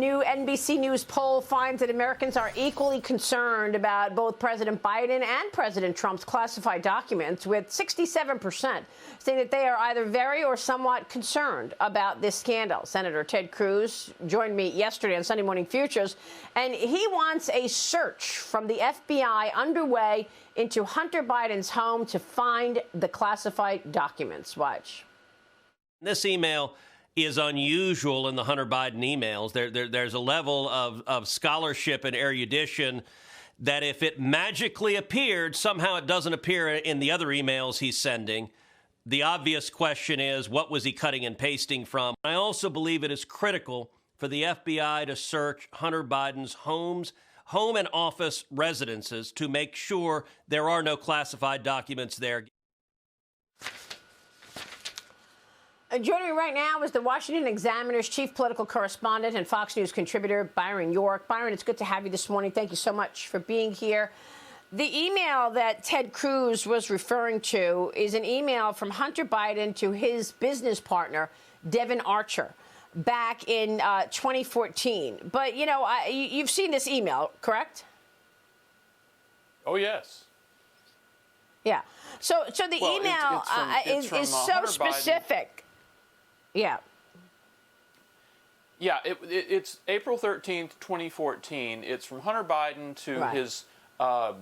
new NBC News poll finds that Americans are equally concerned about both President Biden and President Trump's classified documents, with 67% saying that they are either very or somewhat concerned about this scandal. Senator Ted Cruz joined me yesterday on Sunday Morning Futures, and he wants a search from the FBI underway into Hunter Biden's home to find the classified documents. Watch. This email is unusual in the Hunter Biden emails. There's a level of scholarship and erudition that if it magically appeared, somehow it doesn't appear in the other emails he's sending. The obvious question is, what was he cutting and pasting from? I also believe it is critical for the FBI to search Hunter Biden's home and office residences to make sure there are no classified documents there. Joining me right now is the Washington Examiner's chief political correspondent and Fox News contributor, Byron York. Byron, it's good to have you this morning. Thank you so much for being here. The email that Ted Cruz was referring to is an email from Hunter Biden to his business partner, Devon Archer, back in 2014. But, you know, you've seen this email, correct? Oh, yes. Yeah. So the email is so specific. Biden. Yeah. Yeah, it's April 13th, 2014. It's from Hunter Biden to his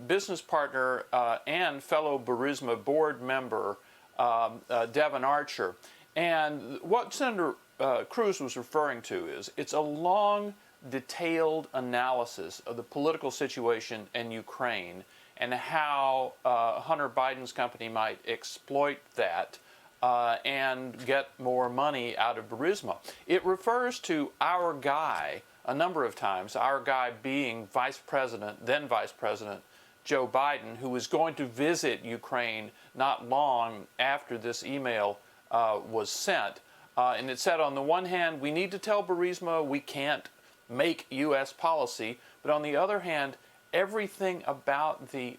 business partner and fellow Burisma board member, Devon Archer. And what Senator Cruz was referring to is it's a long, detailed analysis of the political situation in Ukraine and how Hunter Biden's company might exploit that and get more money out of Burisma. It refers to our guy a number of times, our guy being then Vice President Joe Biden, who was going to visit Ukraine not long after this email was sent. And it said, on the one hand, we need to tell Burisma we can't make U.S. policy, but on the other hand, everything about the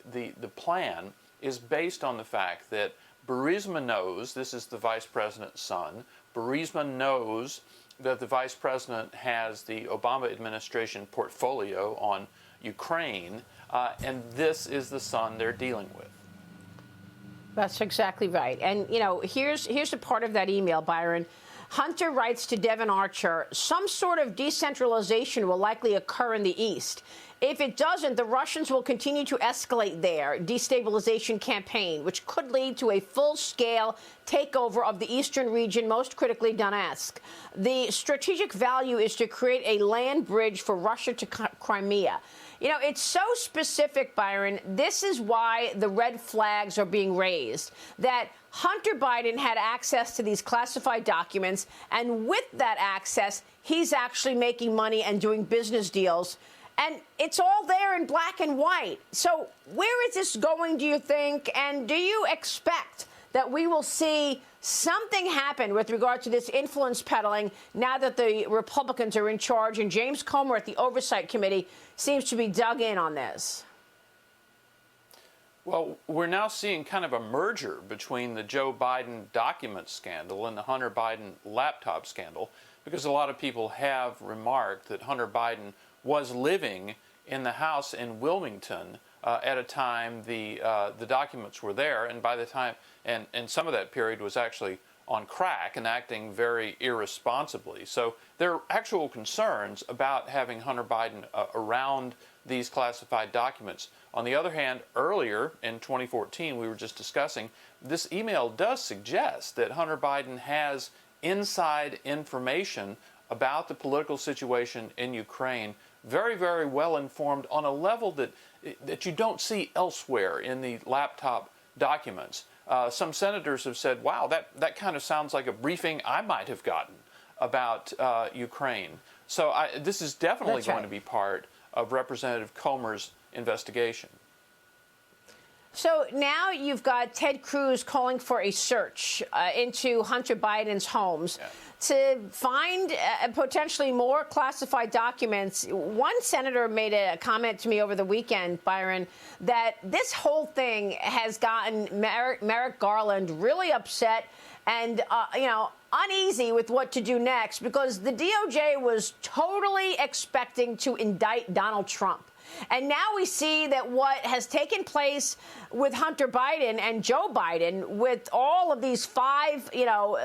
plan is based on the fact that Burisma knows, this is the vice president's son, Burisma knows that the vice president has the Obama administration portfolio on Ukraine, and this is the son they're dealing with. That's exactly right. And, you know, here's a part of that email, Byron. Hunter writes to Devon Archer, some sort of decentralization will likely occur in the East. If it doesn't, the Russians will continue to escalate their destabilization campaign, which could lead to a full-scale takeover of the eastern region, most critically Donetsk. The strategic value is to create a land bridge for Russia to Crimea. You know, it's so specific, Byron. This is why the red flags are being raised, that Hunter Biden had access to these classified documents, and with that access, he's actually making money and doing business deals. And it's all there in black and white. So where is this going, do you think? And do you expect that we will see something happen with regard to this influence peddling now that the Republicans are in charge and James Comer at the Oversight Committee seems to be dug in on this? Well, we're now seeing kind of a merger between the Joe Biden document scandal and the Hunter Biden laptop scandal, because a lot of people have remarked that Hunter Biden was living in the house in Wilmington at a time the documents were there, and by the time, and some of that period was actually on crack and acting very irresponsibly. So there are actual concerns about having Hunter Biden around these classified documents. On the other hand, earlier in 2014, we were just discussing, this email does suggest that Hunter Biden has inside information about the political situation in Ukraine, very, very well informed on a level that you don't see elsewhere in the laptop documents. Some senators have said, wow, that kind of sounds like a briefing I might have gotten about Ukraine. So this is definitely going to be part of Representative Comer's investigation. So now you've got Ted Cruz calling for a search into Hunter Biden's homes to find potentially more classified documents. One senator made a comment to me over the weekend, Byron, that this whole thing has gotten Merrick Garland really upset and, uneasy with what to do next because the DOJ was totally expecting to indict Donald Trump. And now we see that what has taken place with Hunter Biden and Joe Biden, with all of these 5,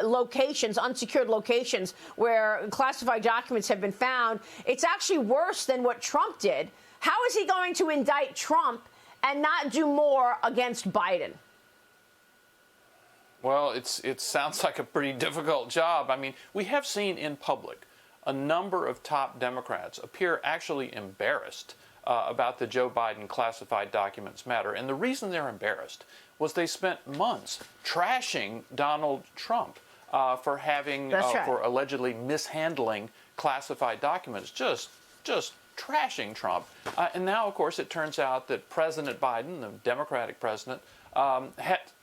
locations, unsecured locations where classified documents have been found, it's actually worse than what Trump did. How is he going to indict Trump and not do more against Biden? Well, it sounds like a pretty difficult job. I mean, we have seen in public a number of top Democrats appear actually embarrassed about the Joe Biden classified documents matter. And the reason they're embarrassed was they spent months trashing Donald Trump for having, for allegedly mishandling classified documents, just trashing Trump. And now, of course, it turns out that President Biden, the Democratic president,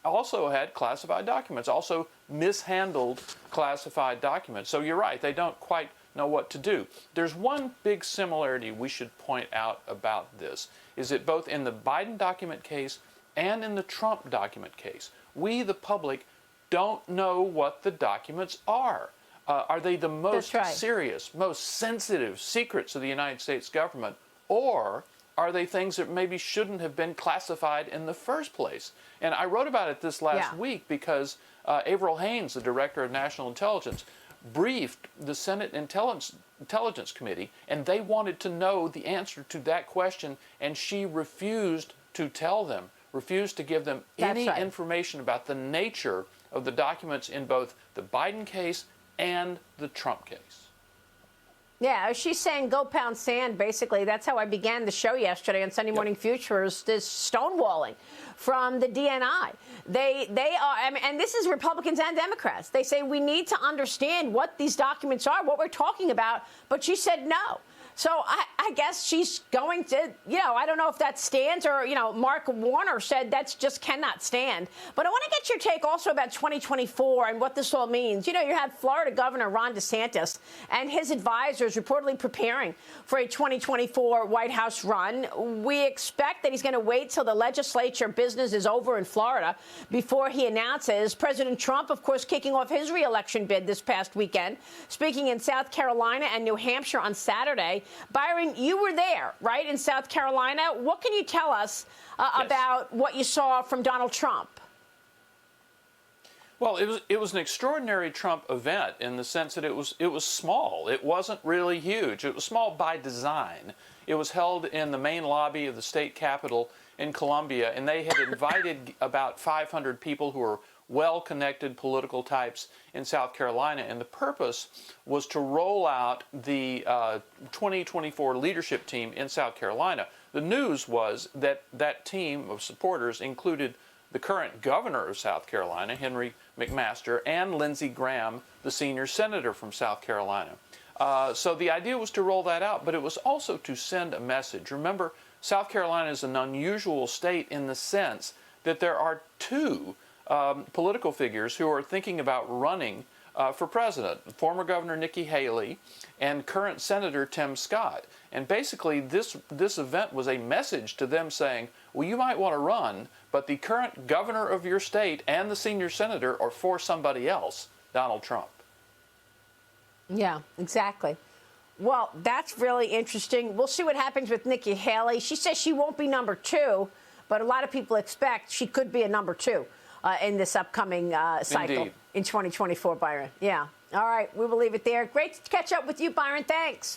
also had classified documents, also mishandled classified documents. So you're right, they don't quite know what to do. There's one big similarity we should point out about this, is that both in the Biden document case and in the Trump document case, we, the public, don't know what the documents are. Are they the most serious, most sensitive secrets of the United States government, or are they things that maybe shouldn't have been classified in the first place? And I wrote about it this last week because Avril Haines, the director of national intelligence, briefed the Senate Intelligence Committee, and they wanted to know the answer to that question, and she refused to tell them, refused to give them any information about the nature of the documents in both the Biden case and the Trump case. Yeah, she's saying go pound sand, basically. That's how I began the show yesterday on Sunday Morning Futures, this stonewalling from the DNI. They are, I mean, and this is Republicans and Democrats. They say we need to understand what these documents are, what we're talking about, but she said no. So I guess she's going to, I don't know if that stands or, Mark Warner said that just cannot stand. But I want to get your take also about 2024 and what this all means. You have Florida Governor Ron DeSantis and his advisors reportedly preparing for a 2024 White House run. We expect that he's going to wait till the legislature business is over in Florida before he announces. President Trump, of course, kicking off his reelection bid this past weekend, speaking in South Carolina and New Hampshire on Saturday. Byron, you were there, right, in South Carolina. What can you tell us about what you saw from Donald Trump? Well, it was an extraordinary Trump event in the sense that it was small. It wasn't really huge. It was small by design. It was held in the main lobby of the state capitol in Columbia, and they had invited about 500 people who were well-connected political types in South Carolina, and the purpose was to roll out the 2024 leadership team in South Carolina. The news was that that team of supporters included the current governor of South Carolina, Henry McMaster, and Lindsey Graham, the senior senator from South Carolina. So the idea was to roll that out, but it was also to send a message. Remember, South Carolina is an unusual state in the sense that there are two political figures who are thinking about running for president, former Governor Nikki Haley and current Senator Tim Scott. And basically this event was a message to them saying, well, you might want to run, but the current governor of your state and the senior senator are for somebody else, Donald Trump. Yeah, exactly. Well, that's really interesting. We'll see what happens with Nikki Haley. She says she won't be number 2, but a lot of people expect she could be a number 2. In this upcoming cycle in 2024, Byron. Yeah. All right. We will leave it there. Great to catch up with you, Byron. Thanks.